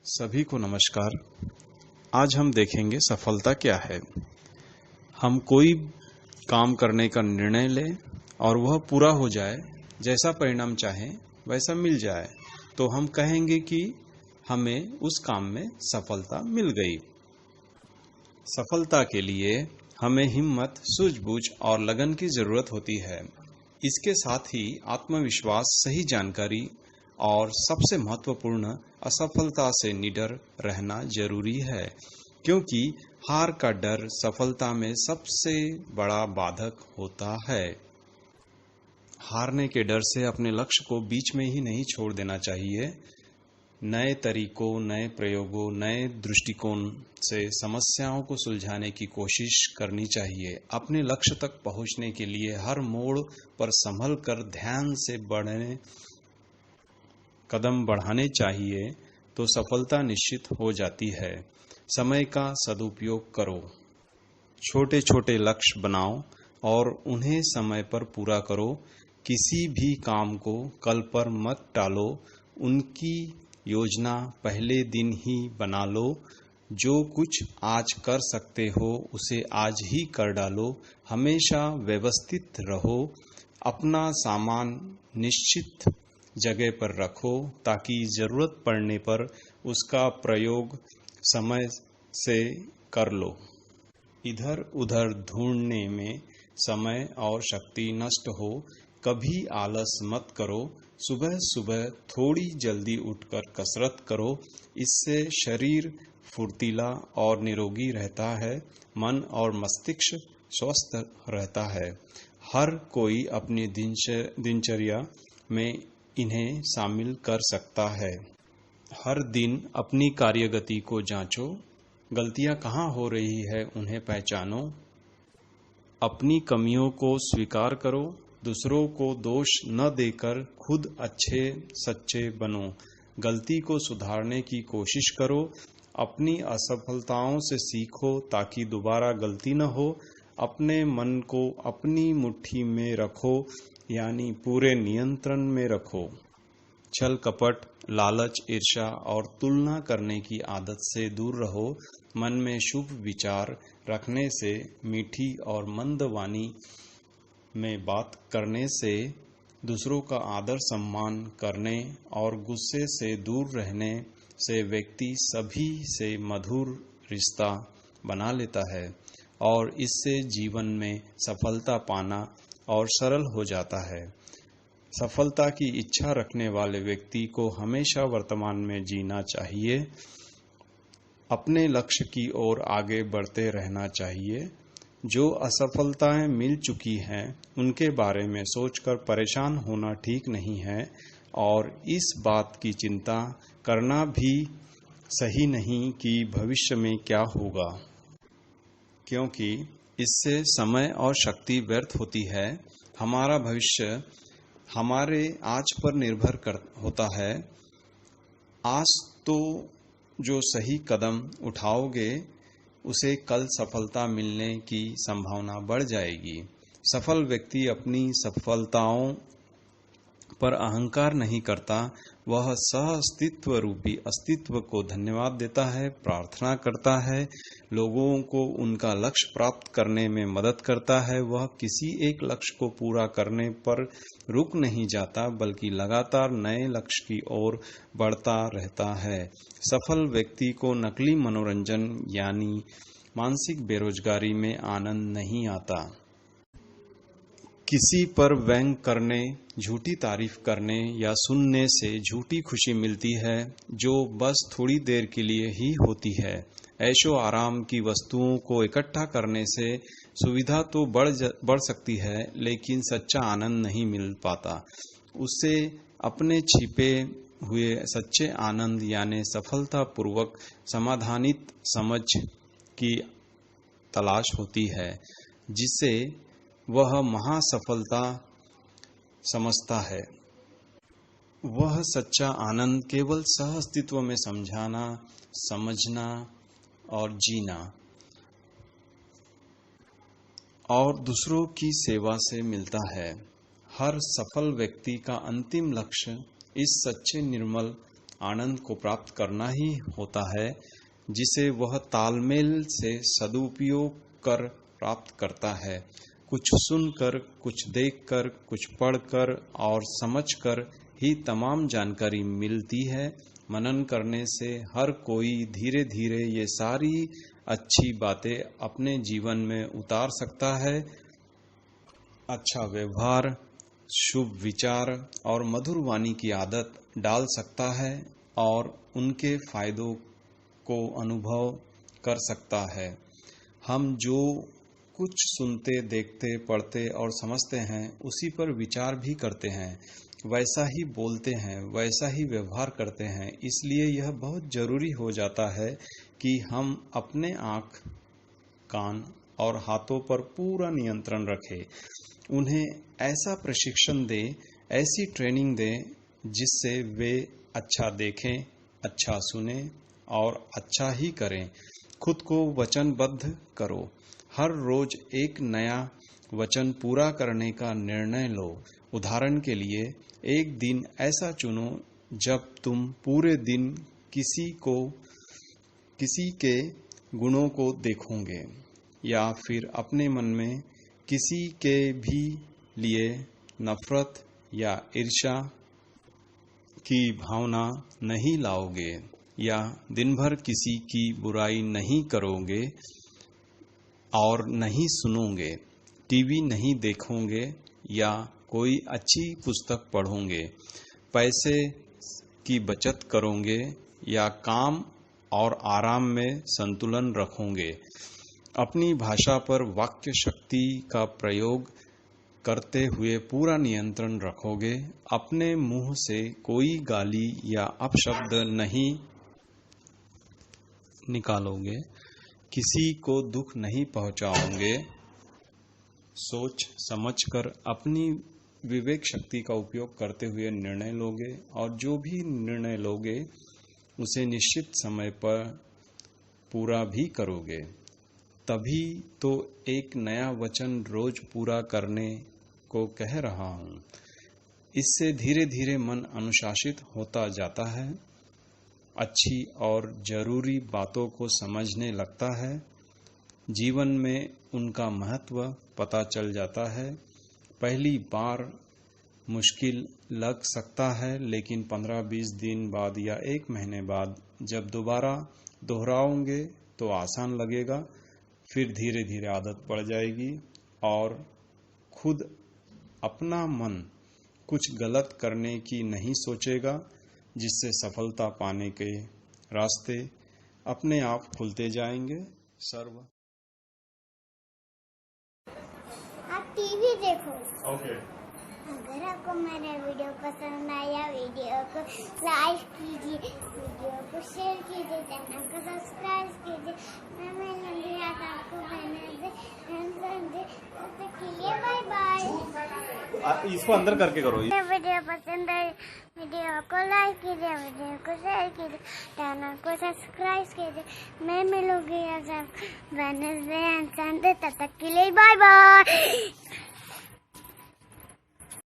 सभी को नमस्कार। आज हम देखेंगे सफलता क्या है। हम कोई काम करने का निर्णय लें और वह पूरा हो जाए, जैसा परिणाम चाहें वैसा मिल जाए, तो हम कहेंगे कि हमें उस काम में सफलता मिल गई। सफलता के लिए हमें हिम्मत, सूझबूझ और लगन की जरूरत होती है। इसके साथ ही आत्मविश्वास, सही जानकारी और सबसे महत्वपूर्ण असफलता से निडर रहना जरूरी है, क्योंकि हार का डर सफलता में सबसे बड़ा बाधक होता है। हारने के डर से अपने लक्ष्य को बीच में ही नहीं छोड़ देना चाहिए। नए तरीकों, नए प्रयोगों, नए दृष्टिकोण से समस्याओं को सुलझाने की कोशिश करनी चाहिए। अपने लक्ष्य तक पहुंचने के लिए हर मोड़ पर संभल कर ध्यान से कदम बढ़ाने चाहिए, तो सफलता निश्चित हो जाती है। समय का सदुपयोग करो। छोटे छोटे लक्ष्य बनाओ और उन्हें समय पर पूरा करो। किसी भी काम को कल पर मत टालो। उनकी योजना पहले दिन ही बना लो। जो कुछ आज कर सकते हो उसे आज ही कर डालो। हमेशा व्यवस्थित रहो। अपना सामान निश्चित जगह पर रखो, ताकि जरूरत पड़ने पर उसका प्रयोग समय से कर लो। इधर उधर ढूंढने में समय और शक्ति नष्ट हो। कभी आलस मत करो। सुबह सुबह थोड़ी जल्दी उठकर कसरत करो। इससे शरीर फुर्तीला और निरोगी रहता है। मन और मस्तिष्क स्वस्थ रहता है। हर कोई अपनी दिनचर्या में इन्हें शामिल कर सकता है। हर दिन अपनी कार्यगति को जांचो। गलतियां कहाँ हो रही है उन्हें पहचानो। अपनी कमियों को स्वीकार करो। दूसरों को दोष न देकर खुद अच्छे सच्चे बनो। गलती को सुधारने की कोशिश करो। अपनी असफलताओं से सीखो ताकि दोबारा गलती न हो। अपने मन को अपनी मुट्ठी में रखो, यानी पूरे नियंत्रण में रखो। छल कपट, लालच, ईर्ष्या और तुलना करने की आदत से दूर रहो। मन में शुभ विचार रखने से, मीठी और मंद वाणी में बात करने से, दूसरों का आदर सम्मान करने और गुस्से से दूर रहने से व्यक्ति सभी से मधुर रिश्ता बना लेता है और इससे जीवन में सफलता पाना और सरल हो जाता है। सफलता की इच्छा रखने वाले व्यक्ति को हमेशा वर्तमान में जीना चाहिए। अपने लक्ष्य की ओर आगे बढ़ते रहना चाहिए। जो असफलताएं मिल चुकी हैं उनके बारे में सोचकर परेशान होना ठीक नहीं है और इस बात की चिंता करना भी सही नहीं कि भविष्य में क्या होगा, क्योंकि इससे समय और शक्ति व्यर्थ होती है। हमारा भविष्य हमारे आज पर निर्भर होता है। आज तो जो सही कदम उठाओगे उसे कल सफलता मिलने की संभावना बढ़ जाएगी। सफल व्यक्ति अपनी सफलताओं पर अहंकार नहीं करता। वह सह-अस्तित्व रूपी अस्तित्व को धन्यवाद देता है, प्रार्थना करता है, लोगों को उनका लक्ष्य प्राप्त करने में मदद करता है। वह किसी एक लक्ष्य को पूरा करने पर रुक नहीं जाता, बल्कि लगातार नए लक्ष्य की ओर बढ़ता रहता है। सफल व्यक्ति को नकली मनोरंजन यानी मानसिक बेरोजगारी में आनंद नहीं आता। किसी पर व्यंग करने, झूठी तारीफ करने या सुनने से झूठी खुशी मिलती है, जो बस थोड़ी देर के लिए ही होती है। ऐशो आराम की वस्तुओं को इकट्ठा करने से सुविधा तो बढ़ सकती है, लेकिन सच्चा आनंद नहीं मिल पाता। उससे अपने छिपे हुए सच्चे आनंद यानी सफलतापूर्वक समाधानित समझ की तलाश होती है, जिसे वह महासफलता समझता है। वह सच्चा आनंद केवल सह अस्तित्व में समझना, समझना और जीना और दूसरों की सेवा से मिलता है। हर सफल व्यक्ति का अंतिम लक्ष्य इस सच्चे निर्मल आनंद को प्राप्त करना ही होता है, जिसे वह तालमेल से सदुपयोग कर प्राप्त करता है। कुछ सुनकर, कुछ देखकर, कुछ पढ़कर और समझकर ही तमाम जानकारी मिलती है। मनन करने से हर कोई धीरे धीरे ये सारी अच्छी बातें अपने जीवन में उतार सकता है। अच्छा व्यवहार, शुभ विचार और मधुर वाणी की आदत डाल सकता है और उनके फायदों को अनुभव कर सकता है। हम जो कुछ सुनते, देखते, पढ़ते और समझते हैं, उसी पर विचार भी करते हैं, वैसा ही बोलते हैं, वैसा ही व्यवहार करते हैं। इसलिए यह बहुत जरूरी हो जाता है कि हम अपने आँख, कान और हाथों पर पूरा नियंत्रण रखें। उन्हें ऐसा प्रशिक्षण दें, ऐसी ट्रेनिंग दें, जिससे वे अच्छा देखें, अच्छा सुनें और अच्छा ही करें। खुद को वचनबद्ध करो। हर रोज एक नया वचन पूरा करने का निर्णय लो। उदाहरण के लिए, एक दिन ऐसा चुनो जब तुम पूरे दिन किसी के गुणों को देखोगे, या फिर अपने मन में किसी के भी लिए नफरत या ईर्ष्या की भावना नहीं लाओगे, या दिन भर किसी की बुराई नहीं करोगे और नहीं सुनोगे, टीवी नहीं देखोगे या कोई अच्छी पुस्तक पढ़ोगे, पैसे की बचत करोगे या काम और आराम में संतुलन रखोगे। अपनी भाषा पर वाक्य शक्ति का प्रयोग करते हुए पूरा नियंत्रण रखोगे। अपने मुंह से कोई गाली या अपशब्द नहीं निकालोगे, किसी को दुख नहीं पहुंचाओगे। सोच समझकर अपनी विवेक शक्ति का उपयोग करते हुए निर्णय लोगे, और जो भी निर्णय लोगे उसे निश्चित समय पर पूरा भी करोगे। तभी तो एक नया वचन रोज पूरा करने को कह रहा हूँ। इससे धीरे धीरे मन अनुशासित होता जाता है, अच्छी और जरूरी बातों को समझने लगता है, जीवन में उनका महत्व पता चल जाता है। पहली बार मुश्किल लग सकता है, लेकिन 15-20 दिन बाद या 1 महीने बाद जब दोबारा दोहराओगे तो आसान लगेगा। फिर धीरे धीरे आदत बढ़ जाएगी और खुद अपना मन कुछ गलत करने की नहीं सोचेगा, जिससे सफलता पाने के रास्ते अपने आप खुलते जाएंगे। आप टीवी देखो। ओके। अगर आपको मेरा वीडियो पसंद आया, वीडियो को लाइक कीजिए, वीडियो को शेयर कीजिए, चैनल को सब्सक्राइब कीजिए। मैं मिलूंगी आज आपको बाय बाय। इसको अंदर करके करो। वीडियो पसंद आए, वीडियो को लाइक कीजिए, वीडियो को शेयर कीजिए, चैनल को सब्सक्राइब कीजिए। मैं मिलूंगी आज आपको वेडनेसडे एंड संडे। तब तक के लिए बाय बाय।